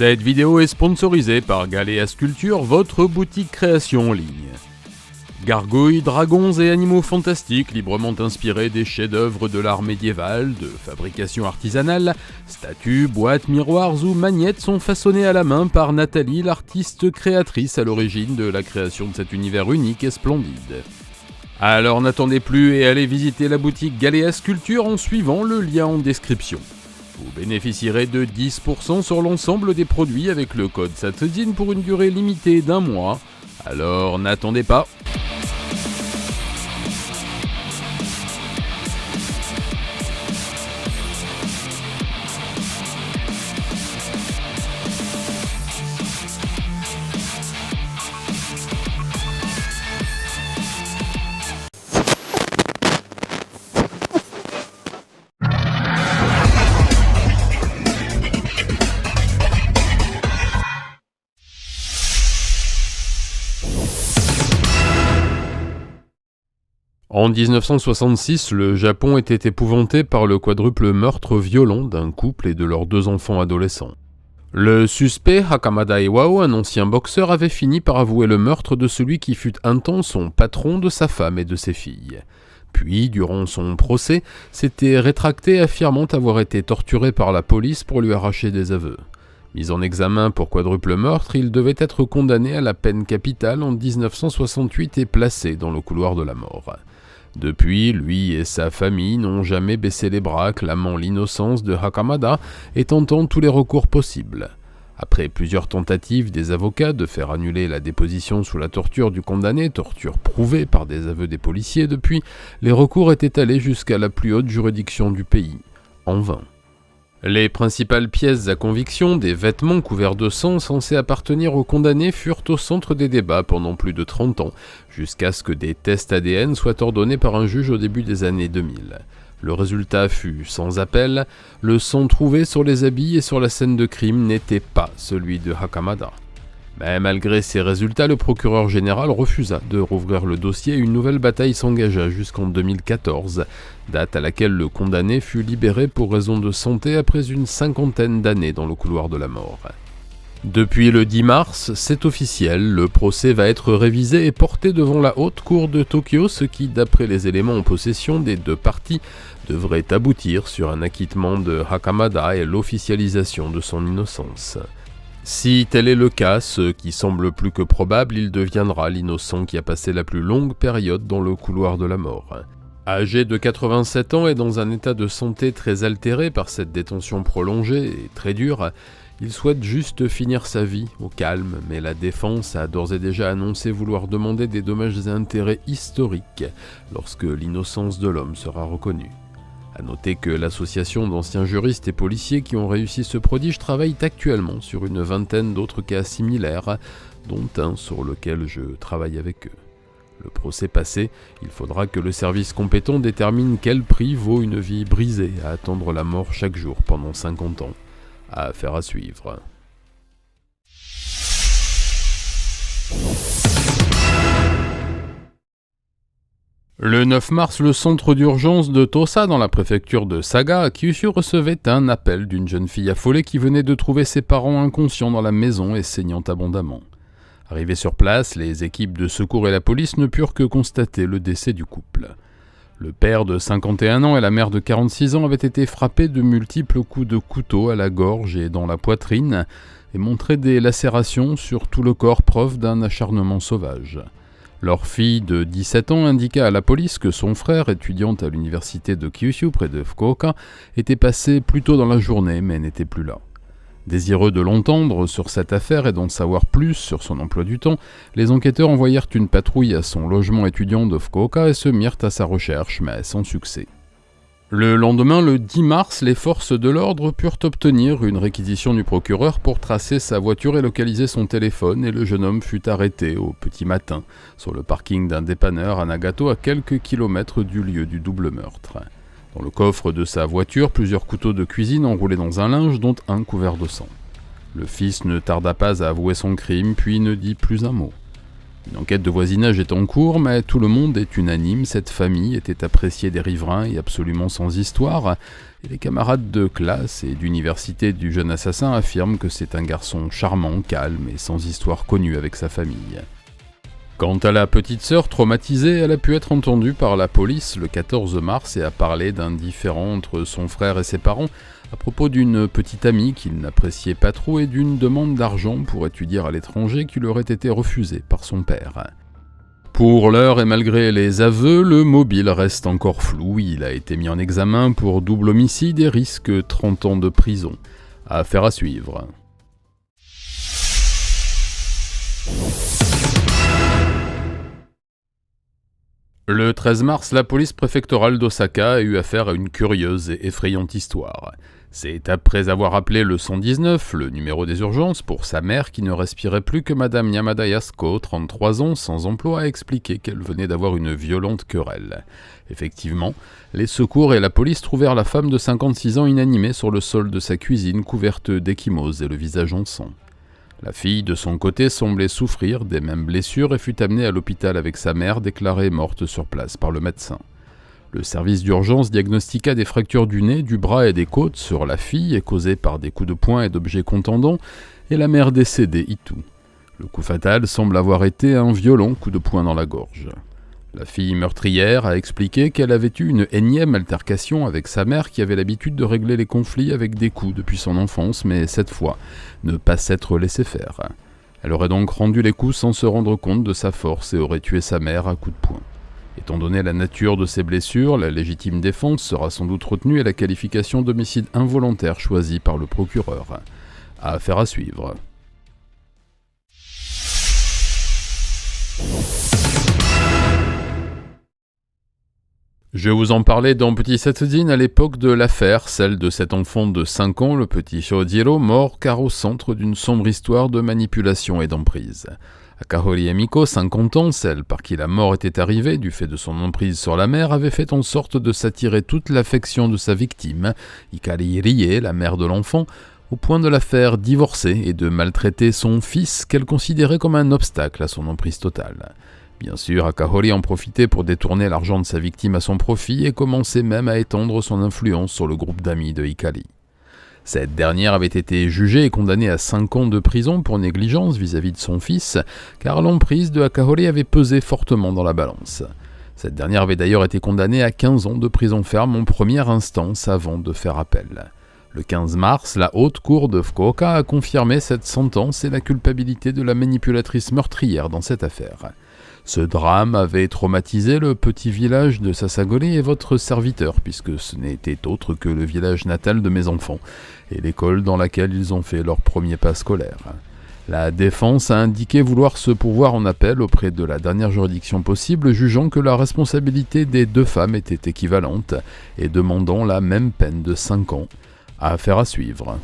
Cette vidéo est sponsorisée par Galéa Sculpture, votre boutique création en ligne. Gargouilles, dragons et animaux fantastiques librement inspirés des chefs-d'œuvre de l'art médiéval, de fabrication artisanale, statues, boîtes, miroirs ou magnettes sont façonnés à la main par Nathalie, l'artiste créatrice à l'origine de la création de cet univers unique et splendide. Alors n'attendez plus et allez visiter la boutique Galéa Sculpture en suivant le lien en description. Vous bénéficierez de 10% sur l'ensemble des produits avec le code SATZIN pour une durée limitée d'1 mois. Alors n'attendez pas. En 1966, le Japon était épouvanté par le quadruple meurtre violent d'un couple et de leurs 2 enfants adolescents. Le suspect, Hakamada Iwao, un ancien boxeur, avait fini par avouer le meurtre de celui qui fut un temps son patron de sa femme et de ses filles. Puis, durant son procès, s'était rétracté affirmant avoir été torturé par la police pour lui arracher des aveux. Mis en examen pour quadruple meurtre, il devait être condamné à la peine capitale en 1968 et placé dans le couloir de la mort. Depuis, lui et sa famille n'ont jamais baissé les bras, clamant l'innocence de Hakamada et tentant tous les recours possibles. Après plusieurs tentatives des avocats de faire annuler la déposition sous la torture du condamné, torture prouvée par des aveux des policiers depuis, les recours étaient allés jusqu'à la plus haute juridiction du pays, en vain. Les principales pièces à conviction, des vêtements couverts de sang censés appartenir au condamné, furent au centre des débats pendant plus de 30 ans, jusqu'à ce que des tests ADN soient ordonnés par un juge au début des années 2000. Le résultat fut sans appel, le sang trouvé sur les habits et sur la scène de crime n'était pas celui de Hakamada. Mais malgré ces résultats, le procureur général refusa de rouvrir le dossier et une nouvelle bataille s'engagea jusqu'en 2014, date à laquelle le condamné fut libéré pour raison de santé après une 50aine d'années dans le couloir de la mort. Depuis le 10 mars, c'est officiel, le procès va être révisé et porté devant la haute cour de Tokyo, ce qui, d'après les éléments en possession des 2 parties, devrait aboutir sur un acquittement de Hakamada et l'officialisation de son innocence. Si tel est le cas, ce qui semble plus que probable, il deviendra l'innocent qui a passé la plus longue période dans le couloir de la mort. Âgé de 87 ans et dans un état de santé très altéré par cette détention prolongée et très dure, il souhaite juste finir sa vie au calme, mais la défense a d'ores et déjà annoncé vouloir demander des dommages et intérêts historiques lorsque l'innocence de l'homme sera reconnue. A noter que l'association d'anciens juristes et policiers qui ont réussi ce prodige travaille actuellement sur une 20aine d'autres cas similaires, dont un sur lequel je travaille avec eux. Le procès passé, il faudra que le service compétent détermine quel prix vaut une vie brisée à attendre la mort chaque jour pendant 50 ans. Affaire à suivre. Le 9 mars, le centre d'urgence de Tosa, dans la préfecture de Saga, à Kyushu, recevait un appel d'une jeune fille affolée qui venait de trouver ses parents inconscients dans la maison et saignant abondamment. Arrivés sur place, les équipes de secours et la police ne purent que constater le décès du couple. Le père de 51 ans et la mère de 46 ans avaient été frappés de multiples coups de couteau à la gorge et dans la poitrine et montraient des lacérations sur tout le corps, preuve d'un acharnement sauvage. Leur fille de 17 ans indiqua à la police que son frère, étudiant à l'université de Kyushu près de Fukuoka, était passé plus tôt dans la journée mais n'était plus là. Désireux de l'entendre sur cette affaire et d'en savoir plus sur son emploi du temps, les enquêteurs envoyèrent une patrouille à son logement étudiant de Fukuoka et se mirent à sa recherche, mais sans succès. Le lendemain, le 10 mars, les forces de l'ordre purent obtenir une réquisition du procureur pour tracer sa voiture et localiser son téléphone, et le jeune homme fut arrêté au petit matin sur le parking d'un dépanneur à Nagato, à quelques kilomètres du lieu du double meurtre. Dans le coffre de sa voiture, plusieurs couteaux de cuisine enroulés dans un linge, dont un couvert de sang. Le fils ne tarda pas à avouer son crime, puis ne dit plus un mot. Une enquête de voisinage est en cours, mais tout le monde est unanime, cette famille était appréciée des riverains et absolument sans histoire, et les camarades de classe et d'université du jeune assassin affirment que c'est un garçon charmant, calme et sans histoire connue avec sa famille. Quant à la petite sœur traumatisée, elle a pu être entendue par la police le 14 mars et a parlé d'un différend entre son frère et ses parents à propos d'une petite amie qu'il n'appréciait pas trop et d'une demande d'argent pour étudier à l'étranger qui lui aurait été refusée par son père. Pour l'heure et malgré les aveux, le mobile reste encore flou. Il a été mis en examen pour double homicide et risque 30 ans de prison. Affaire à suivre. Le 13 mars, la police préfectorale d'Osaka a eu affaire à une curieuse et effrayante histoire. C'est après avoir appelé le 119, le numéro des urgences, pour sa mère qui ne respirait plus que Madame Yamada Yasuko, 33 ans, sans emploi, a expliqué qu'elle venait d'avoir une violente querelle. Effectivement, les secours et la police trouvèrent la femme de 56 ans inanimée sur le sol de sa cuisine, couverte d'ecchymoses et le visage en sang. La fille, de son côté, semblait souffrir des mêmes blessures et fut amenée à l'hôpital avec sa mère, déclarée morte sur place par le médecin. Le service d'urgence diagnostiqua des fractures du nez, du bras et des côtes sur la fille, causées par des coups de poing et d'objets contondants, et la mère décédée y tout. Le coup fatal semble avoir été un violent coup de poing dans la gorge. La fille meurtrière a expliqué qu'elle avait eu une énième altercation avec sa mère qui avait l'habitude de régler les conflits avec des coups depuis son enfance, mais cette fois, ne pas s'être laissée faire. Elle aurait donc rendu les coups sans se rendre compte de sa force et aurait tué sa mère à coups de poing. Étant donné la nature de ces blessures, la légitime défense sera sans doute retenue et la qualification d'homicide involontaire choisie par le procureur. Affaire à suivre. Je vous en parlais dans Petit Satsujin à l'époque de l'affaire, celle de cet enfant de 5 ans, le petit Shojiro, mort car au centre d'une sombre histoire de manipulation et d'emprise. Akahori Emiko, 50 ans, celle par qui la mort était arrivée du fait de son emprise sur la mère, avait fait en sorte de s'attirer toute l'affection de sa victime, Hikari Rie, la mère de l'enfant, au point de la faire divorcer et de maltraiter son fils qu'elle considérait comme un obstacle à son emprise totale. Bien sûr, Akahori en profitait pour détourner l'argent de sa victime à son profit et commençait même à étendre son influence sur le groupe d'amis de Hikari. Cette dernière avait été jugée et condamnée à 5 ans de prison pour négligence vis-à-vis de son fils, car l'emprise de Akahori avait pesé fortement dans la balance. Cette dernière avait d'ailleurs été condamnée à 15 ans de prison ferme en première instance avant de faire appel. Le 15 mars, la haute cour de Fukuoka a confirmé cette sentence et la culpabilité de la manipulatrice meurtrière dans cette affaire. Ce drame avait traumatisé le petit village de Sasagore et votre serviteur, puisque ce n'était autre que le village natal de mes enfants, et l'école dans laquelle ils ont fait leur premier pas scolaire. La défense a indiqué vouloir se pourvoir en appel auprès de la dernière juridiction possible, jugeant que la responsabilité des 2 femmes était équivalente, et demandant la même peine de 5 ans. Affaire à suivre.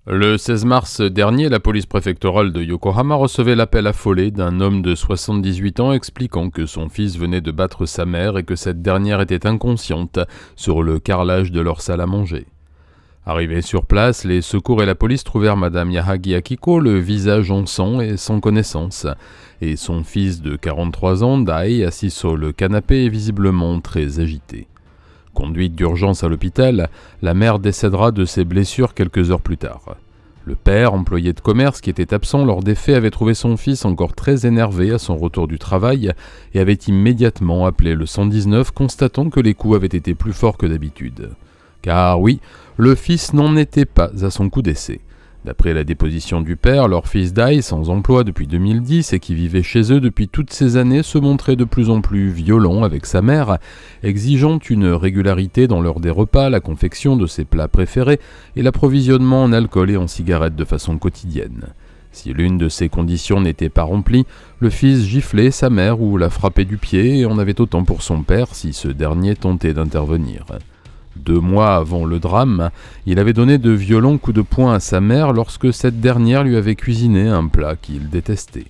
Le 16 mars dernier, la police préfectorale de Yokohama recevait l'appel affolé d'un homme de 78 ans expliquant que son fils venait de battre sa mère et que cette dernière était inconsciente sur le carrelage de leur salle à manger. Arrivés sur place, les secours et la police trouvèrent Madame Yahagi Akiko le visage en sang et sans connaissance, et son fils de 43 ans, Dai, assis sur le canapé et visiblement très agité. Conduite d'urgence à l'hôpital, la mère décédera de ses blessures quelques heures plus tard. Le père, employé de commerce qui était absent lors des faits, avait trouvé son fils encore très énervé à son retour du travail et avait immédiatement appelé le 119, constatant que les coups avaient été plus forts que d'habitude. Car oui, le fils n'en était pas à son coup d'essai. D'après la déposition du père, leur fils Dai, sans emploi depuis 2010 et qui vivait chez eux depuis toutes ces années, se montrait de plus en plus violent avec sa mère, exigeant une régularité dans l'heure des repas, la confection de ses plats préférés et l'approvisionnement en alcool et en cigarettes de façon quotidienne. Si l'une de ces conditions n'était pas remplie, le fils giflait sa mère ou la frappait du pied et en avait autant pour son père si ce dernier tentait d'intervenir. 2 mois avant le drame, il avait donné de violents coups de poing à sa mère lorsque cette dernière lui avait cuisiné un plat qu'il détestait.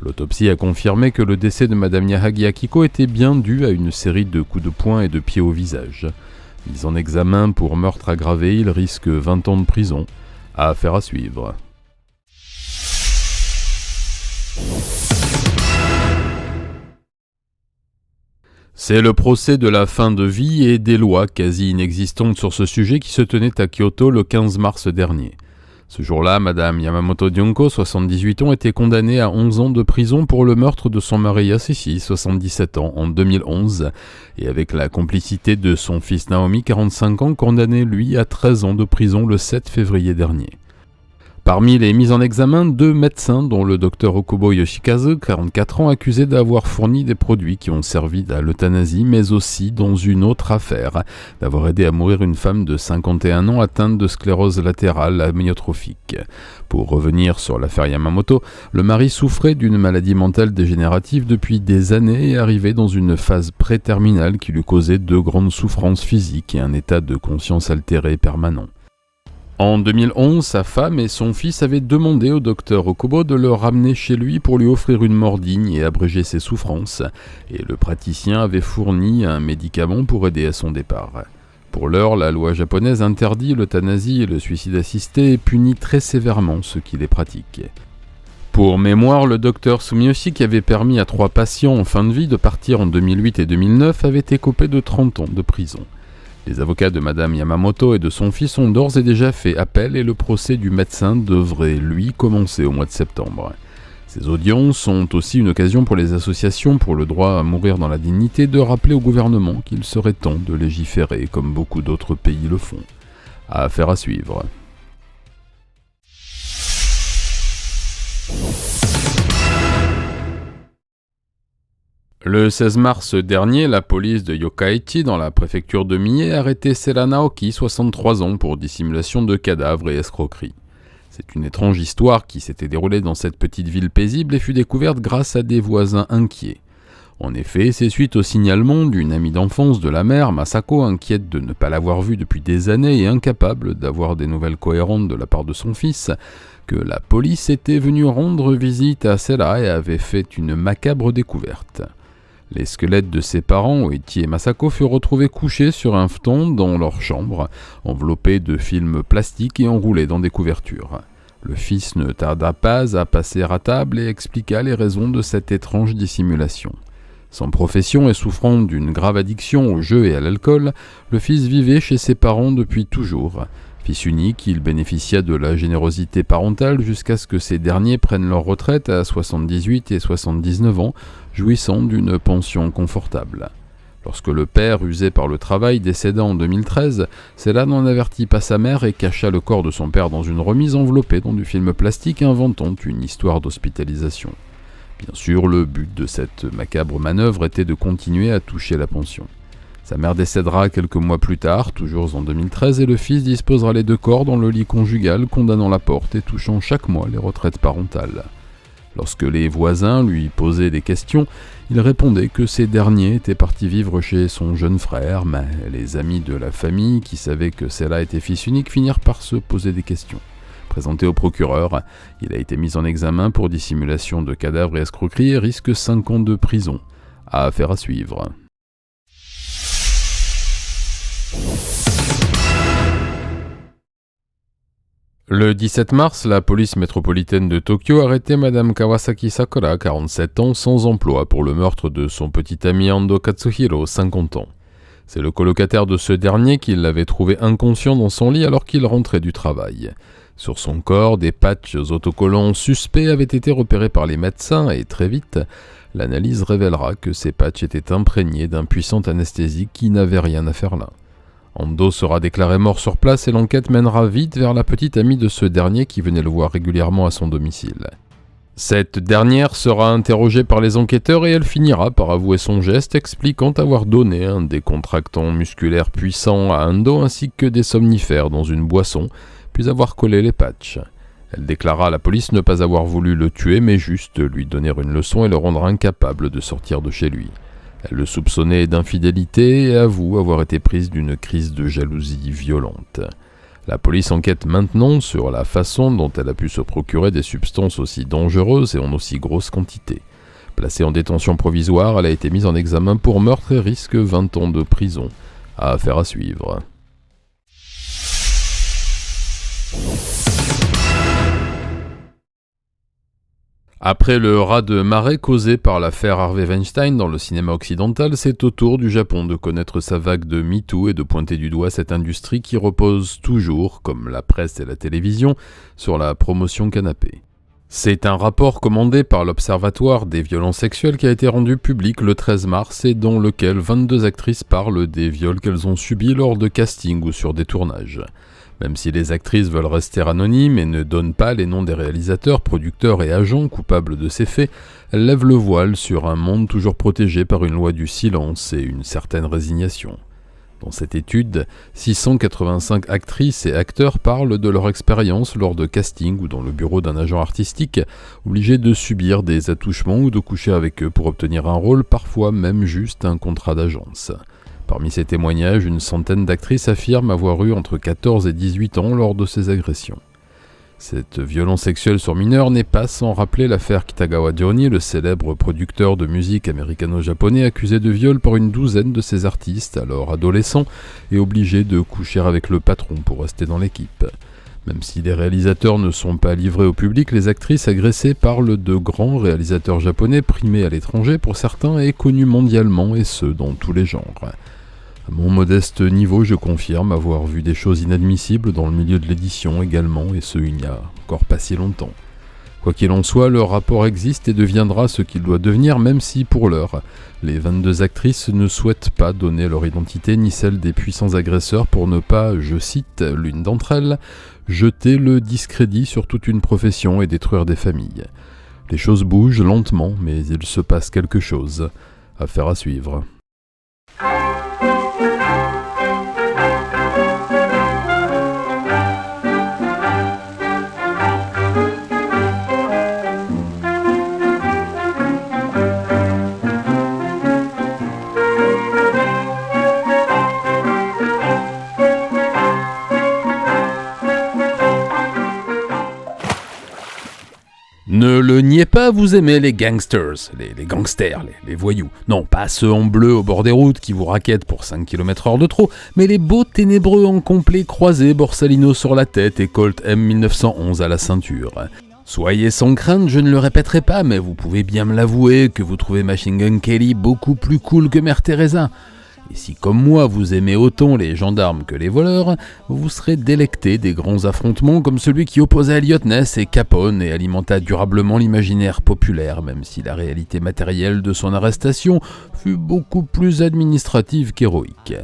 L'autopsie a confirmé que le décès de Madame Yahagi Akiko était bien dû à une série de coups de poing et de pieds au visage. Mis en examen pour meurtre aggravé, il risque 20 ans de prison. Affaire à suivre. C'est le procès de la fin de vie et des lois quasi inexistantes sur ce sujet qui se tenait à Kyoto le 15 mars dernier. Ce jour-là, Madame Yamamoto Junko, 78 ans, était condamnée à 11 ans de prison pour le meurtre de son mari Yasushi, 77 ans, en 2011, et avec la complicité de son fils Naomi, 45 ans, condamné lui à 13 ans de prison le 7 février dernier. Parmi les mises en examen, 2 médecins, dont le docteur Okubo Yoshikazu, 44 ans, accusé d'avoir fourni des produits qui ont servi à l'euthanasie, mais aussi, dans une autre affaire, d'avoir aidé à mourir une femme de 51 ans atteinte de sclérose latérale amyotrophique. Pour revenir sur l'affaire Yamamoto, le mari souffrait d'une maladie mentale dégénérative depuis des années et arrivait dans une phase pré-terminale qui lui causait de grandes souffrances physiques et un état de conscience altéré permanent. En 2011, sa femme et son fils avaient demandé au docteur Okubo de le ramener chez lui pour lui offrir une mort digne et abréger ses souffrances, et le praticien avait fourni un médicament pour aider à son départ. Pour l'heure, la loi japonaise interdit l'euthanasie et le suicide assisté et punit très sévèrement ceux qui les pratiquent. Pour mémoire, le docteur Sumiyoshi, qui avait permis à 3 patients en fin de vie de partir en 2008 et 2009, avait écopé de 30 ans de prison. Les avocats de Madame Yamamoto et de son fils ont d'ores et déjà fait appel et le procès du médecin devrait, lui, commencer au mois de septembre. Ces audiences sont aussi une occasion pour les associations pour le droit à mourir dans la dignité de rappeler au gouvernement qu'il serait temps de légiférer comme beaucoup d'autres pays le font. Affaire à suivre. Le 16 mars dernier, la police de Yokkaichi, dans la préfecture de Mie, a arrêté Sera Naoki, 63 ans, pour dissimulation de cadavres et escroquerie. C'est une étrange histoire qui s'était déroulée dans cette petite ville paisible et fut découverte grâce à des voisins inquiets. En effet, c'est suite au signalement d'une amie d'enfance de la mère, Masako, inquiète de ne pas l'avoir vue depuis des années et incapable d'avoir des nouvelles cohérentes de la part de son fils, que la police était venue rendre visite à Sera et avait fait une macabre découverte. Les squelettes de ses parents, Oichi et Masako, furent retrouvés couchés sur un futon dans leur chambre, enveloppés de films plastiques et enroulés dans des couvertures. Le fils ne tarda pas à passer à table et expliqua les raisons de cette étrange dissimulation. Sans profession et souffrant d'une grave addiction au jeu et à l'alcool, le fils vivait chez ses parents depuis toujours. Fils unique, il bénéficia de la générosité parentale jusqu'à ce que ces derniers prennent leur retraite à 78 et 79 ans, jouissant d'une pension confortable. Lorsque le père, usé par le travail, décéda en 2013, Sera n'en avertit pas sa mère et cacha le corps de son père dans une remise enveloppée dans du film plastique inventant une histoire d'hospitalisation. Bien sûr, le but de cette macabre manœuvre était de continuer à toucher la pension. Sa mère décédera quelques mois plus tard, toujours en 2013, et le fils disposera les 2 corps dans le lit conjugal, condamnant la porte et touchant chaque mois les retraites parentales. Lorsque les voisins lui posaient des questions, il répondait que ces derniers étaient partis vivre chez son jeune frère, mais les amis de la famille, qui savaient que Sera était fils unique, finirent par se poser des questions. Présenté au procureur, il a été mis en examen pour dissimulation de cadavres et escroquerie et risque 5 ans de prison. Affaire à suivre. Le 17 mars, la police métropolitaine de Tokyo arrêtait Madame Kawasaki Sakura, 47 ans, sans emploi pour le meurtre de son petit ami Ando Katsuhiro, 50 ans. C'est le colocataire de ce dernier qui l'avait trouvé inconscient dans son lit alors qu'il rentrait du travail. Sur son corps, des patchs autocollants suspects avaient été repérés par les médecins et très vite, l'analyse révélera que ces patchs étaient imprégnés d'un puissant anesthésique qui n'avait rien à faire là. Ando sera déclaré mort sur place et l'enquête mènera vite vers la petite amie de ce dernier qui venait le voir régulièrement à son domicile. Cette dernière sera interrogée par les enquêteurs et elle finira par avouer son geste, expliquant avoir donné un décontractant musculaire puissant à Ando ainsi que des somnifères dans une boisson, puis avoir collé les patchs. Elle déclara à la police ne pas avoir voulu le tuer mais juste lui donner une leçon et le rendre incapable de sortir de chez lui. Elle le soupçonnait d'infidélité et avoue avoir été prise d'une crise de jalousie violente. La police enquête maintenant sur la façon dont elle a pu se procurer des substances aussi dangereuses et en aussi grosse quantité. Placée en détention provisoire, elle a été mise en examen pour meurtre et risque 20 ans de prison. Affaire à suivre. Après le raz-de-marée causé par l'affaire Harvey Weinstein dans le cinéma occidental, c'est au tour du Japon de connaître sa vague de MeToo et de pointer du doigt cette industrie qui repose toujours, comme la presse et la télévision, sur la promotion canapé. C'est un rapport commandé par l'Observatoire des violences sexuelles qui a été rendu public le 13 mars et dans lequel 22 actrices parlent des viols qu'elles ont subis lors de castings ou sur des tournages. Même si les actrices veulent rester anonymes et ne donnent pas les noms des réalisateurs, producteurs et agents coupables de ces faits, elles lèvent le voile sur un monde toujours protégé par une loi du silence et une certaine résignation. Dans cette étude, 685 actrices et acteurs parlent de leur expérience lors de castings ou dans le bureau d'un agent artistique, obligés de subir des attouchements ou de coucher avec eux pour obtenir un rôle, parfois même juste un contrat d'agence. Parmi ces témoignages, une centaine d'actrices affirment avoir eu entre 14 et 18 ans lors de ces agressions. Cette violence sexuelle sur mineurs n'est pas sans rappeler l'affaire Kitagawa Johnny, le célèbre producteur de musique américano-japonais accusé de viol par une douzaine de ses artistes, alors adolescents, et obligé de coucher avec le patron pour rester dans l'équipe. Même si les réalisateurs ne sont pas livrés au public, les actrices agressées parlent de grands réalisateurs japonais primés à l'étranger pour certains et connus mondialement, et ce, dans tous les genres. À mon modeste niveau, je confirme avoir vu des choses inadmissibles dans le milieu de l'édition également, et ce, il n'y a encore pas si longtemps. Quoi qu'il en soit, le rapport existe et deviendra ce qu'il doit devenir, même si, pour l'heure, les 22 actrices ne souhaitent pas donner leur identité ni celle des puissants agresseurs pour ne pas, je cite l'une d'entre elles, jeter le discrédit sur toute une profession et détruire des familles. Les choses bougent lentement, mais il se passe quelque chose. Affaire à suivre. Ne le niez pas, vous aimez les gangsters, les gangsters, les voyous. Non, pas ceux en bleu au bord des routes qui vous raquettent pour 5 km/h de trop, mais les beaux ténébreux en complet croisé, Borsalino sur la tête et Colt M1911 à la ceinture. Soyez sans crainte, je ne le répéterai pas, mais vous pouvez bien me l'avouer que vous trouvez Machine Gun Kelly beaucoup plus cool que Mère Teresa. Et si comme moi vous aimez autant les gendarmes que les voleurs, vous serez délecté des grands affrontements comme celui qui opposait Elliot Ness et Capone et alimenta durablement l'imaginaire populaire, même si la réalité matérielle de son arrestation fut beaucoup plus administrative qu'héroïque.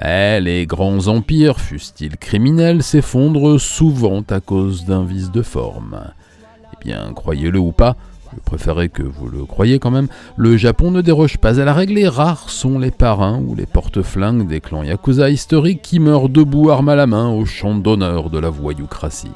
Mais les grands empires, fussent-ils criminels, s'effondrent souvent à cause d'un vice de forme. Eh bien, croyez-le ou pas, je préférerais que vous le croyiez quand même, le Japon ne déroge pas à la règle et rares sont les parrains ou les porte-flingues des clans Yakuza historiques qui meurent debout armes à la main au champ d'honneur de la voyoucratie.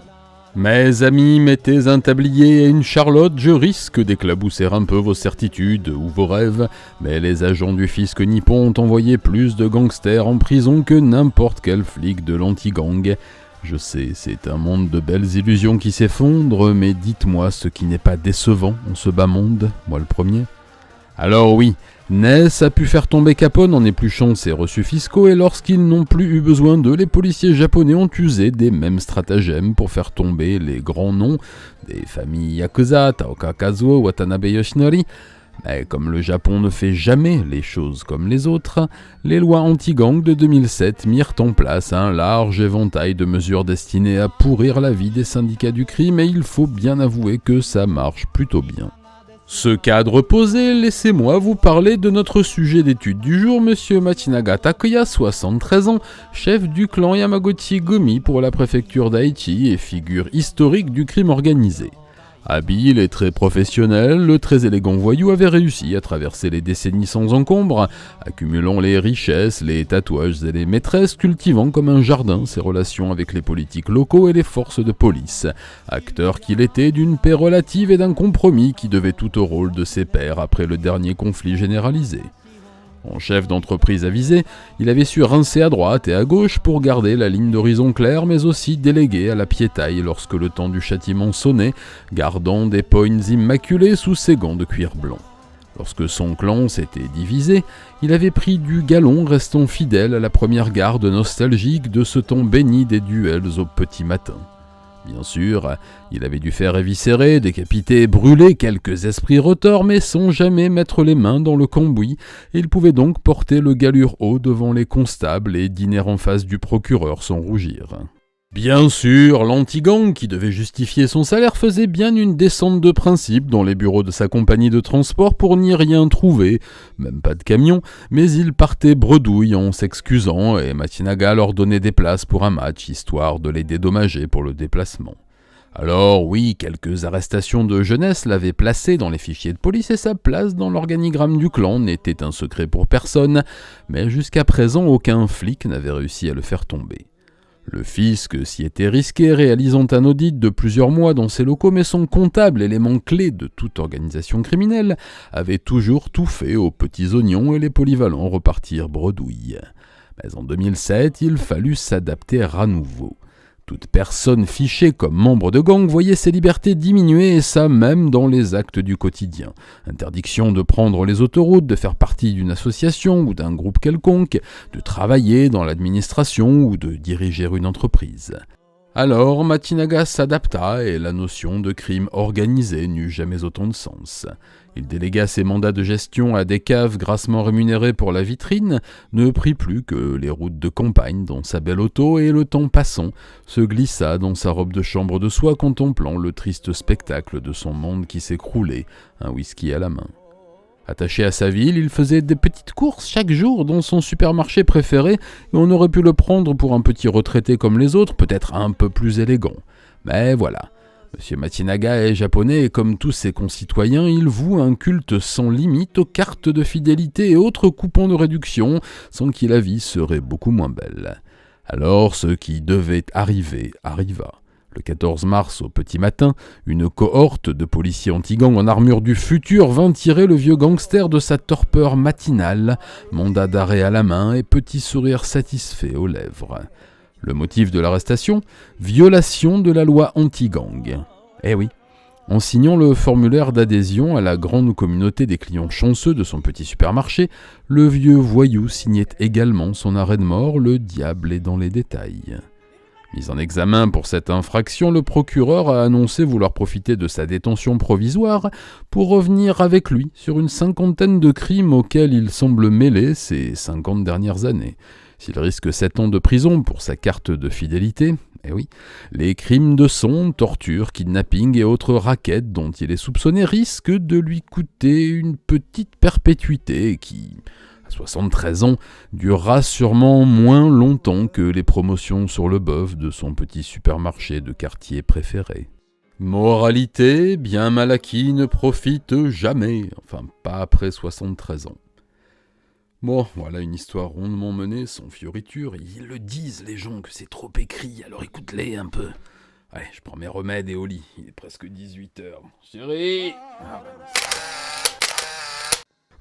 Mes amis, mettez un tablier et une charlotte, je risque d'éclabousser un peu vos certitudes ou vos rêves, mais les agents du fisc nippon ont envoyé plus de gangsters en prison que n'importe quel flic de l'anti-gang. Je sais, c'est un monde de belles illusions qui s'effondre, mais dites-moi ce qui n'est pas décevant en ce bas monde, moi le premier. Alors oui, Ness a pu faire tomber Capone en épluchant ses reçus fiscaux, et lorsqu'ils n'ont plus eu besoin d'eux, les policiers japonais ont usé des mêmes stratagèmes pour faire tomber les grands noms des familles Yakuza, Taoka Kazuo, Watanabe Yoshinori. Mais comme le Japon ne fait jamais les choses comme les autres, les lois anti-gang de 2007 mirent en place un large éventail de mesures destinées à pourrir la vie des syndicats du crime, et il faut bien avouer que ça marche plutôt bien. Ce cadre posé, laissez-moi vous parler de notre sujet d'étude du jour, Monsieur Machinaga Takuya, 73 ans, chef du clan Yamaguchi-gumi pour la préfecture d'Aichi et figure historique du crime organisé. Habile et très professionnel, le très élégant voyou avait réussi à traverser les décennies sans encombre, accumulant les richesses, les tatouages et les maîtresses, cultivant comme un jardin ses relations avec les politiques locaux et les forces de police, acteur qu'il était d'une paix relative et d'un compromis qui devait tout au rôle de ses pairs après le dernier conflit généralisé. En chef d'entreprise avisé, il avait su rincer à droite et à gauche pour garder la ligne d'horizon claire, mais aussi déléguer à la piétaille lorsque le temps du châtiment sonnait, gardant des poignes immaculés sous ses gants de cuir blanc. Lorsque son clan s'était divisé, il avait pris du galon, restant fidèle à la première garde nostalgique de ce temps béni des duels au petit matin. Bien sûr, il avait dû faire éviscérer, décapiter, brûler quelques esprits retors, mais sans jamais mettre les mains dans le cambouis, et il pouvait donc porter le galure haut devant les constables et dîner en face du procureur sans rougir. Bien sûr, l'anti-gang, qui devait justifier son salaire, faisait bien une descente de principe dans les bureaux de sa compagnie de transport pour n'y rien trouver, même pas de camion, mais il partait bredouille en s'excusant et Matsunaga leur donnait des places pour un match, histoire de les dédommager pour le déplacement. Alors oui, quelques arrestations de jeunesse l'avaient placé dans les fichiers de police et sa place dans l'organigramme du clan n'était un secret pour personne, mais jusqu'à présent aucun flic n'avait réussi à le faire tomber. Le fisc s'y était risqué, réalisant un audit de plusieurs mois dans ses locaux, mais son comptable, élément clé de toute organisation criminelle, avait toujours tout fait aux petits oignons et les polyvalents repartirent bredouille. Mais en 2007, il fallut s'adapter à nouveau. Toute personne fichée comme membre de gang voyait ses libertés diminuer, et ça même dans les actes du quotidien. Interdiction de prendre les autoroutes, de faire partie d'une association ou d'un groupe quelconque, de travailler dans l'administration ou de diriger une entreprise. Alors Matsunaga s'adapta et la notion de crime organisé n'eut jamais autant de sens. Il délégua ses mandats de gestion à des caves grassement rémunérées pour la vitrine, ne prit plus que les routes de campagne dans sa belle auto et le temps passant, se glissa dans sa robe de chambre de soie contemplant le triste spectacle de son monde qui s'écroulait, un whisky à la main. Attaché à sa ville, il faisait des petites courses chaque jour dans son supermarché préféré et on aurait pu le prendre pour un petit retraité comme les autres, peut-être un peu plus élégant. Mais voilà, M. Matsunaga est japonais et comme tous ses concitoyens, il voue un culte sans limite aux cartes de fidélité et autres coupons de réduction, sans qui la vie serait beaucoup moins belle. Alors ce qui devait arriver arriva. Le 14 mars au petit matin, une cohorte de policiers anti-gang en armure du futur vint tirer le vieux gangster de sa torpeur matinale, mandat d'arrêt à la main et petit sourire satisfait aux lèvres. Le motif de l'arrestation ? Violation de la loi anti-gang. Eh oui, en signant le formulaire d'adhésion à la grande communauté des clients chanceux de son petit supermarché, le vieux voyou signait également son arrêt de mort, le diable est dans les détails. Mis en examen pour cette infraction, le procureur a annoncé vouloir profiter de sa détention provisoire pour revenir avec lui sur une cinquantaine de crimes auxquels il semble mêler ces 50 dernières années. S'il risque 7 ans de prison pour sa carte de fidélité, eh oui, les crimes de sang, torture, kidnapping et autres rackets dont il est soupçonné risquent de lui coûter une petite perpétuité qui, à 73 ans, durera sûrement moins longtemps que les promotions sur le bœuf de son petit supermarché de quartier préféré. Moralité, bien mal acquis ne profite jamais, enfin pas après 73 ans. Bon, voilà une histoire rondement menée, sans fioriture. Ils le disent, les gens, que c'est trop écrit, alors écoute-les un peu. Allez, je prends mes remèdes et au lit. Il est presque 18h. Chérie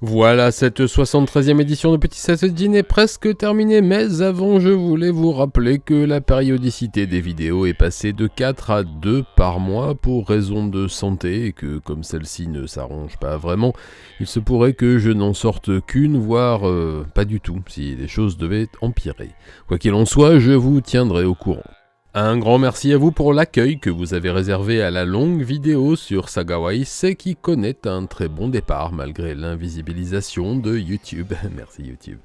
Voilà, cette 73e édition de Petit Satsujin est presque terminée, mais avant, je voulais vous rappeler que la périodicité des vidéos est passée de 4 à 2 par mois pour raison de santé, et que comme celle-ci ne s'arrange pas vraiment, il se pourrait que je n'en sorte qu'une, voire pas du tout, si les choses devaient empirer. Quoi qu'il en soit, je vous tiendrai au courant. Un grand merci à vous pour l'accueil que vous avez réservé à la longue vidéo sur Sagawa Issei qui connaît un très bon départ malgré l'invisibilisation de YouTube. Merci YouTube.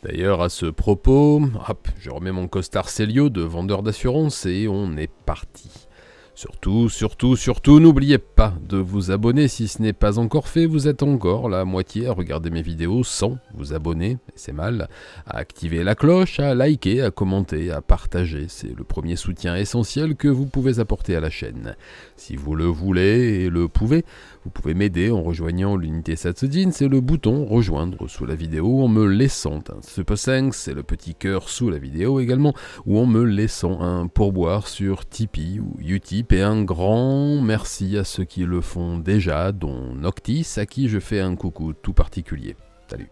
D'ailleurs, à ce propos, hop, je remets mon costard Célio de vendeur d'assurance et on est parti. Surtout, n'oubliez pas de vous abonner si ce n'est pas encore fait. Vous êtes encore la moitié à regarder mes vidéos sans vous abonner, et c'est mal. À activer la cloche, à liker, à commenter, à partager. C'est le premier soutien essentiel que vous pouvez apporter à la chaîne. Si vous le voulez et le pouvez, vous pouvez m'aider en rejoignant l'unité Satsujin, c'est le bouton rejoindre sous la vidéo, en me laissant un Super Thanks, c'est le petit cœur sous la vidéo également, ou en me laissant un pourboire sur Tipeee ou Utip, et un grand merci à ceux qui le font déjà, dont Noctis, à qui je fais un coucou tout particulier. Salut.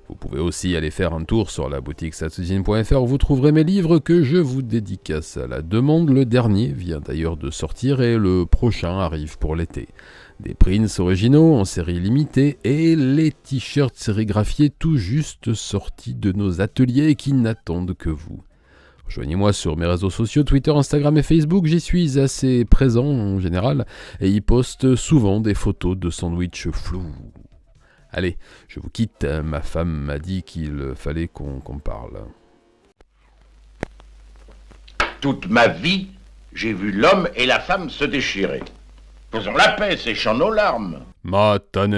Vous pouvez aussi aller faire un tour sur la boutique satsujin.fr où vous trouverez mes livres que je vous dédicace à la demande. Le dernier vient d'ailleurs de sortir et le prochain arrive pour l'été. Des prints originaux en série limitée et les t-shirts sérigraphiés tout juste sortis de nos ateliers et qui n'attendent que vous. Rejoignez-moi sur mes réseaux sociaux, Twitter, Instagram et Facebook, j'y suis assez présent en général et y poste souvent des photos de sandwichs flous. Allez, je vous quitte, ma femme m'a dit qu'il fallait qu'on parle. Toute ma vie, j'ai vu l'homme et la femme se déchirer. Faisons la paix, séchons nos larmes. Matane.